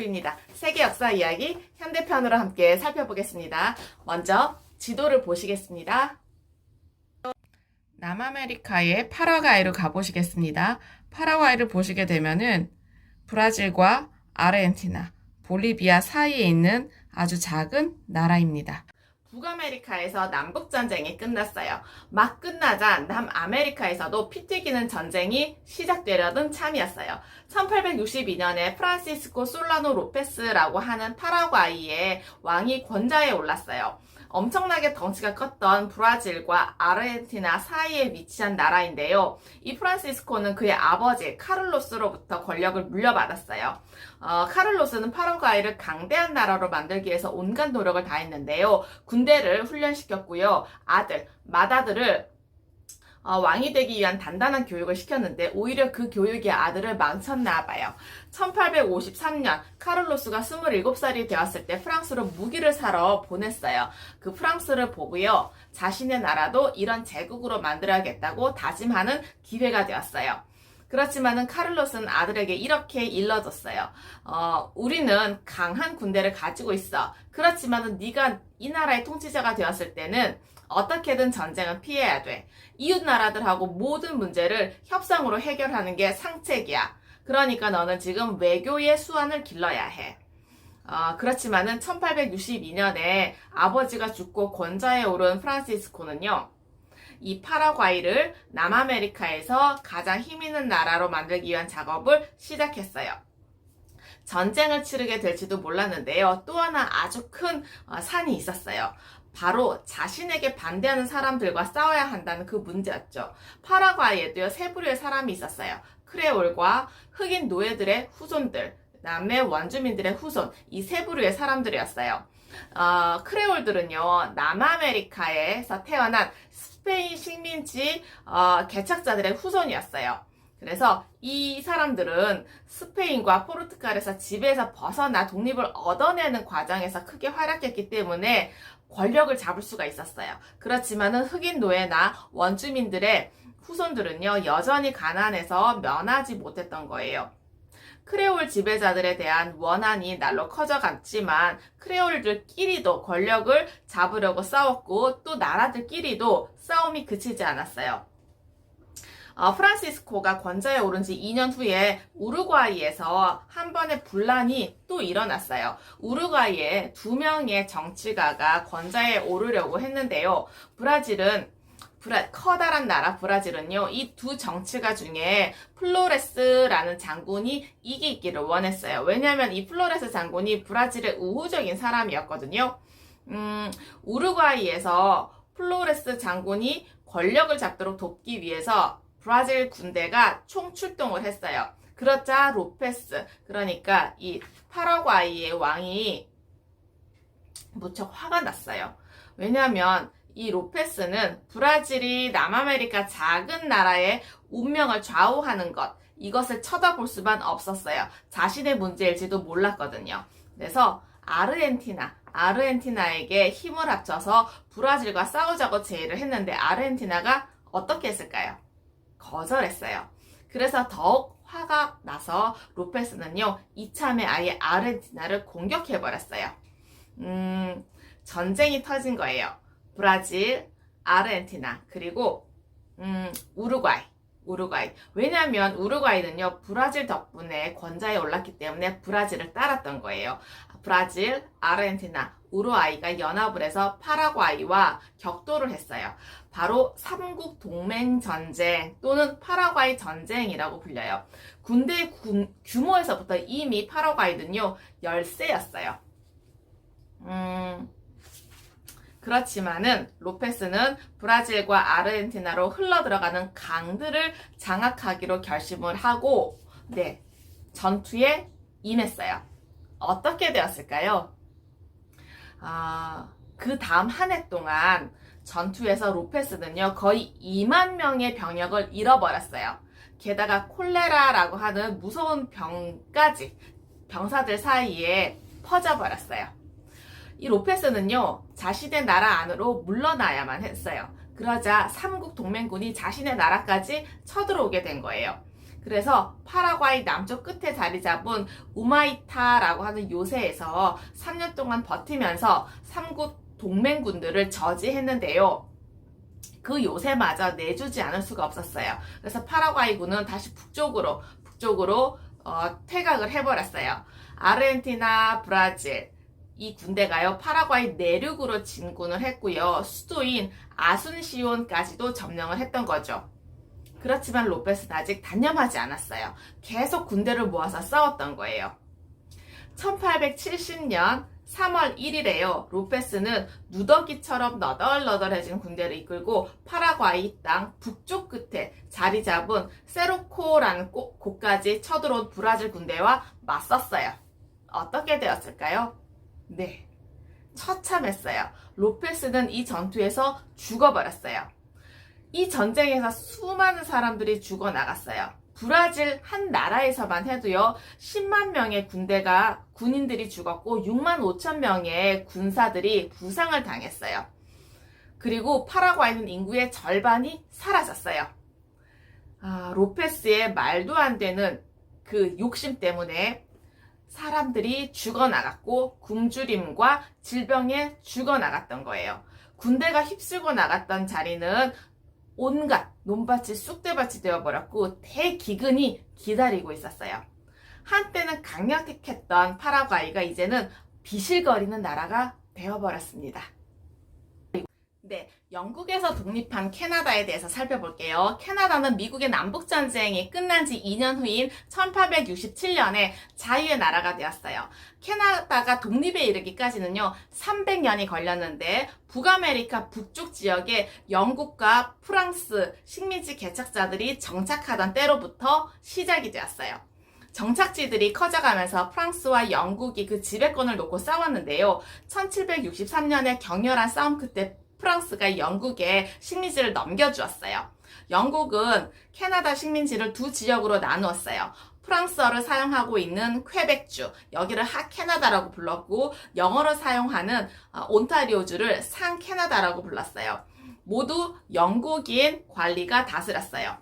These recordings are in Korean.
정보입니다. 세계 역사 이야기 현대편으로 함께 살펴보겠습니다. 먼저 지도를 보시겠습니다. 남아메리카의 파라과이로 가보시겠습니다. 파라과이를 보시게 되면은 브라질과 아르헨티나, 볼리비아 사이에 있는 아주 작은 나라입니다. 북아메리카에서 남북전쟁이 끝났어요. 막 끝나자 남아메리카에서도 피 튀기는 전쟁이 시작되려던 참이었어요. 1862년에 프란시스코 솔라노 로페스라고 하는 파라과이의 왕이 권좌에 올랐어요. 엄청나게 덩치가 컸던 브라질과 아르헨티나 사이에 위치한 나라인데요. 이 프란시스코는 그의 아버지 카를로스로부터 권력을 물려받았어요. 카를로스는 파라과이를 강대한 나라로 만들기 위해서 온갖 노력을 다했는데요. 군대를 훈련시켰고요. 맏아들을 왕이 되기 위한 단단한 교육을 시켰는데 오히려 그 교육이 아들을 망쳤나 봐요. 1853년 카를로스가 27살이 되었을 때 프랑스로 무기를 사러 보냈어요. 그 프랑스를 보고요. 자신의 나라도 이런 제국으로 만들어야겠다고 다짐하는 기회가 되었어요. 그렇지만은 카를로스는 아들에게 이렇게 일러줬어요. 우리는 강한 군대를 가지고 있어. 그렇지만은 네가 이 나라의 통치자가 되었을 때는 어떻게든 전쟁은 피해야 돼. 이웃 나라들하고 모든 문제를 협상으로 해결하는 게 상책이야. 그러니까 너는 지금 외교의 수완을 길러야 해. 그렇지만은 1862년에 아버지가 죽고 권좌에 오른 프란시스코는요. 이 파라과이를 남아메리카에서 가장 힘 있는 나라로 만들기 위한 작업을 시작했어요. 전쟁을 치르게 될지도 몰랐는데요. 또 하나 아주 큰 산이 있었어요. 바로 자신에게 반대하는 사람들과 싸워야 한다는 그 문제였죠. 파라과이에도요, 세 부류의 사람이 있었어요. 크레올과 흑인 노예들의 후손들, 그다음에 원주민들의 후손, 이 세 부류의 사람들이었어요. 크레올들은요, 남아메리카에서 태어난 스페인 식민지 개척자들의 후손이었어요. 그래서 이 사람들은 스페인과 포르투갈에서 지배에서 벗어나 독립을 얻어내는 과정에서 크게 활약했기 때문에 권력을 잡을 수가 있었어요. 그렇지만은 흑인 노예나 원주민들의 후손들은요, 여전히 가난해서 면하지 못했던 거예요. 크레올 지배자들에 대한 원한이 날로 커져갔지만 크레올들끼리도 권력을 잡으려고 싸웠고 또 나라들끼리도 싸움이 그치지 않았어요. 프란시스코가 권좌에 오른 지 2년 후에 우루과이에서 한 번의 분란이 또 일어났어요. 우루과이에 2명의 정치가가 권좌에 오르려고 했는데요. 커다란 나라 브라질은요, 이 두 정치가 중에 플로레스라는 장군이 이기기를 원했어요. 왜냐하면 이 플로레스 장군이 브라질의 우호적인 사람이었거든요. 우루과이에서 플로레스 장군이 권력을 잡도록 돕기 위해서 브라질 군대가 총출동을 했어요. 그러자 로페스, 그러니까 이 파라과이의 왕이 무척 화가 났어요. 왜냐하면 이 로페스는 브라질이 남아메리카 작은 나라의 운명을 좌우하는 이것을 쳐다볼 수만 없었어요. 자신의 문제일지도 몰랐거든요. 그래서 아르헨티나에게 힘을 합쳐서 브라질과 싸우자고 제의를 했는데 아르헨티나가 어떻게 했을까요? 거절했어요. 그래서 더욱 화가 나서 로페스는요, 이참에 아예 아르헨티나를 공격해버렸어요. 전쟁이 터진 거예요. 브라질, 아르헨티나, 그리고 우루과이. 왜냐하면 우루과이는요, 브라질 덕분에 권좌에 올랐기 때문에 브라질을 따랐던 거예요. 브라질, 아르헨티나, 우루과이가 연합을 해서 파라과이와 격돌을 했어요. 바로 삼국 동맹 전쟁 또는 파라과이 전쟁이라고 불려요. 군대 규모에서부터 이미 파라과이는요, 열세였어요. 그렇지만은 로페스는 브라질과 아르헨티나로 흘러들어가는 강들을 장악하기로 결심을 하고 전투에 임했어요. 어떻게 되었을까요? 그 다음 한 해 동안 전투에서 로페스는요, 거의 2만 명의 병력을 잃어버렸어요. 게다가 콜레라라고 하는 무서운 병까지 병사들 사이에 퍼져버렸어요. 이 로페스는요, 자신의 나라 안으로 물러나야만 했어요. 그러자 삼국 동맹군이 자신의 나라까지 쳐들어오게 된 거예요. 그래서 파라과이 남쪽 끝에 자리 잡은 우마이타라고 하는 요새에서 3년 동안 버티면서 삼국 동맹군들을 저지했는데요. 그 요새마저 내주지 않을 수가 없었어요. 그래서 파라과이군은 다시 북쪽으로 퇴각을 해버렸어요. 아르헨티나, 브라질 이 군대가요 파라과이 내륙으로 진군을 했고요. 수도인 아순시온까지도 점령을 했던 거죠. 그렇지만 로페스는 아직 단념하지 않았어요. 계속 군대를 모아서 싸웠던 거예요. 1870년 3월 1일에요. 로페스는 누더기처럼 너덜너덜해진 군대를 이끌고 파라과이 땅 북쪽 끝에 자리 잡은 세로코라는 곳까지 쳐들어온 브라질 군대와 맞섰어요. 어떻게 되었을까요? 네, 처참했어요. 로페스는 이 전투에서 죽어버렸어요. 이 전쟁에서 수많은 사람들이 죽어나갔어요. 브라질 한 나라에서만 해도요 10만 명의 군인들이 죽었고 6만 5천 명의 군사들이 부상을 당했어요. 그리고 파라과이는 인구의 절반이 사라졌어요. 로페스의 말도 안 되는 그 욕심 때문에 사람들이 죽어나갔고 굶주림과 질병에 죽어나갔던 거예요. 군대가 휩쓸고 나갔던 자리는 온갖 논밭이 쑥대밭이 되어버렸고 대기근이 기다리고 있었어요. 한때는 강력했던 파라과이가 이제는 비실거리는 나라가 되어버렸습니다. 네, 영국에서 독립한 캐나다에 대해서 살펴볼게요. 캐나다는 미국의 남북전쟁이 끝난 지 2년 후인 1867년에 자유의 나라가 되었어요. 캐나다가 독립에 이르기까지는요 300년이 걸렸는데 북아메리카 북쪽 지역에 영국과 프랑스 식민지 개척자들이 정착하던 때로부터 시작이 되었어요. 정착지들이 커져가면서 프랑스와 영국이 그 지배권을 놓고 싸웠는데요. 1763년에 격렬한 싸움 끝에 프랑스가 영국에 식민지를 넘겨주었어요. 영국은 캐나다 식민지를 두 지역으로 나누었어요. 프랑스어를 사용하고 있는 퀘벡주, 여기를 하캐나다라고 불렀고 영어를 사용하는 온타리오주를 상캐나다라고 불렀어요. 모두 영국인 관리가 다스렸어요.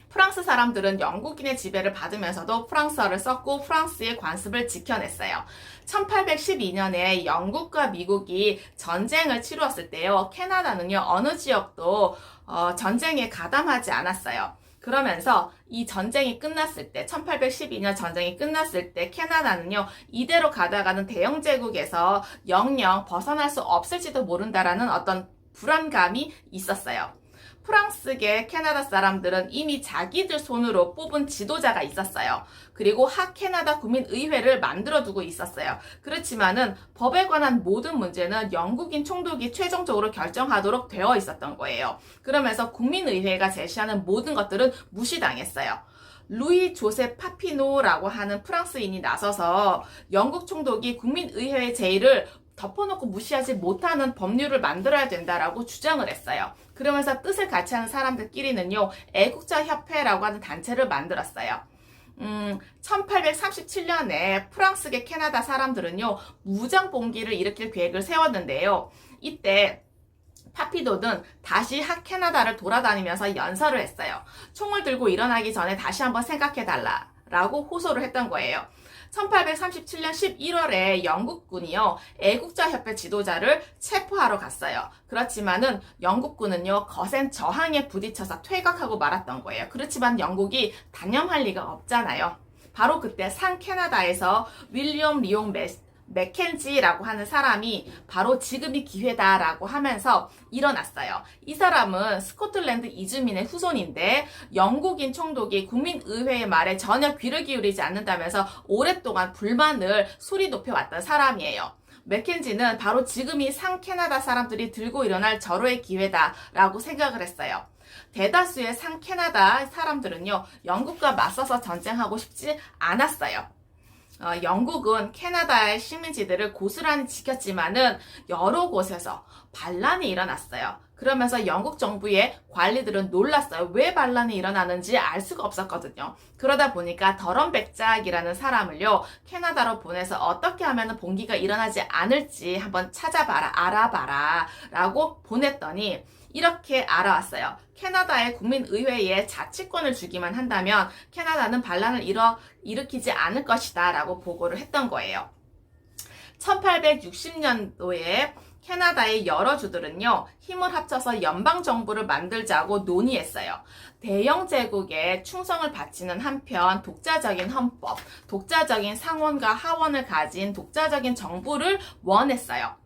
프랑스 사람들은 영국인의 지배를 받으면서도 프랑스어를 썼고 프랑스의 관습을 지켜냈어요. 1812년에 영국과 미국이 전쟁을 치루었을 때요. 캐나다는요. 어느 지역도 전쟁에 가담하지 않았어요. 그러면서 이 전쟁이 끝났을 때 1812년 전쟁이 끝났을 때 캐나다는요. 이대로 가다가는 대영 제국에서 영영 벗어날 수 없을지도 모른다라는 어떤 불안감이 있었어요. 프랑스계 캐나다 사람들은 이미 자기들 손으로 뽑은 지도자가 있었어요. 그리고 하캐나다 국민의회를 만들어두고 있었어요. 그렇지만은 법에 관한 모든 문제는 영국인 총독이 최종적으로 결정하도록 되어 있었던 거예요. 그러면서 국민의회가 제시하는 모든 것들은 무시당했어요. 루이 조세 파피노라고 하는 프랑스인이 나서서 영국 총독이 국민의회의 제의를 덮어놓고 무시하지 못하는 법률을 만들어야 된다라고 주장을 했어요. 그러면서 뜻을 같이 하는 사람들끼리는요, 애국자 협회라고 하는 단체를 만들었어요. 1837년에 프랑스계 캐나다 사람들은요, 무장봉기를 일으킬 계획을 세웠는데요. 이때 파피도는 다시 하캐나다를 돌아다니면서 연설을 했어요. 총을 들고 일어나기 전에 다시 한번 생각해달라라고 호소를 했던 거예요. 1837년 11월에 영국군이요, 애국자협회 지도자를 체포하러 갔어요. 그렇지만은 영국군은요, 거센 저항에 부딪혀서 퇴각하고 말았던 거예요. 그렇지만 영국이 단념할 리가 없잖아요. 바로 그때 상캐나다에서 윌리엄 리옹 맥켄지라고 하는 사람이 바로 지금이 기회다라고 하면서 일어났어요. 이 사람은 스코틀랜드 이주민의 후손인데 영국인 총독이 국민의회의 말에 전혀 귀를 기울이지 않는다면서 오랫동안 불만을 소리 높여왔던 사람이에요. 맥켄지는 바로 지금이 상캐나다 사람들이 들고 일어날 절호의 기회다라고 생각을 했어요. 대다수의 상캐나다 사람들은요, 영국과 맞서서 전쟁하고 싶지 않았어요. 영국은 캐나다의 식민지들을 고스란히 지켰지만은 여러 곳에서 반란이 일어났어요. 그러면서 영국 정부의 관리들은 놀랐어요. 왜 반란이 일어나는지 알 수가 없었거든요. 그러다 보니까 더럼백작이라는 사람을요, 캐나다로 보내서 어떻게 하면 봉기가 일어나지 않을지 한번 찾아봐라, 알아봐라 라고 보냈더니 이렇게 알아왔어요. 캐나다의 국민의회에 자치권을 주기만 한다면 캐나다는 반란을 일으키지 않을 것이다 라고 보고를 했던 거예요. 1860년도에 캐나다의 여러 주들은요, 힘을 합쳐서 연방정부를 만들자고 논의했어요. 대영 제국에 충성을 바치는 한편 독자적인 헌법, 독자적인 상원과 하원을 가진 독자적인 정부를 원했어요.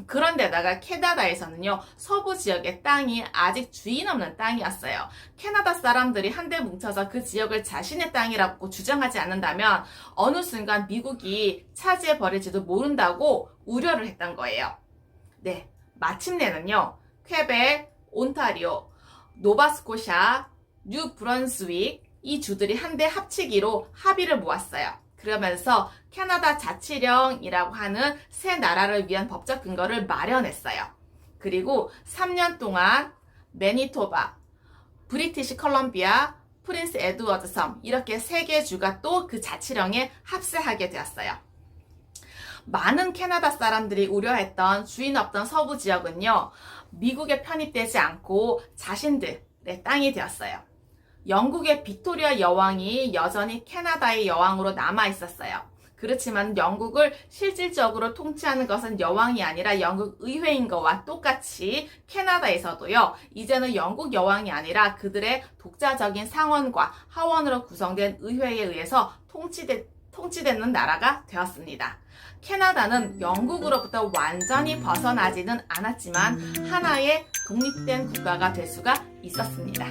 그런데다가 캐나다에서는요, 서부 지역의 땅이 아직 주인 없는 땅이었어요. 캐나다 사람들이 한데 뭉쳐서 그 지역을 자신의 땅이라고 주장하지 않는다면 어느 순간 미국이 차지해버릴지도 모른다고 우려를 했던 거예요. 네, 마침내는요, 퀘벡, 온타리오, 노바스코샤, 뉴브런스윅 이 주들이 한데 합치기로 합의를 모았어요. 그러면서 캐나다 자치령이라고 하는 새 나라를 위한 법적 근거를 마련했어요. 그리고 3년 동안 매니토바, 브리티시 컬럼비아, 프린스 에드워드 섬 이렇게 3개 주가 또 그 자치령에 합세하게 되었어요. 많은 캐나다 사람들이 우려했던 주인 없던 서부 지역은요, 미국에 편입되지 않고 자신들의 땅이 되었어요. 영국의 빅토리아 여왕이 여전히 캐나다의 여왕으로 남아 있었어요. 그렇지만 영국을 실질적으로 통치하는 것은 여왕이 아니라 영국 의회인 것과 똑같이 캐나다에서도요, 이제는 영국 여왕이 아니라 그들의 독자적인 상원과 하원으로 구성된 의회에 의해서 통치되는 나라가 되었습니다. 캐나다는 영국으로부터 완전히 벗어나지는 않았지만 하나의 독립된 국가가 될 수가 있었습니다.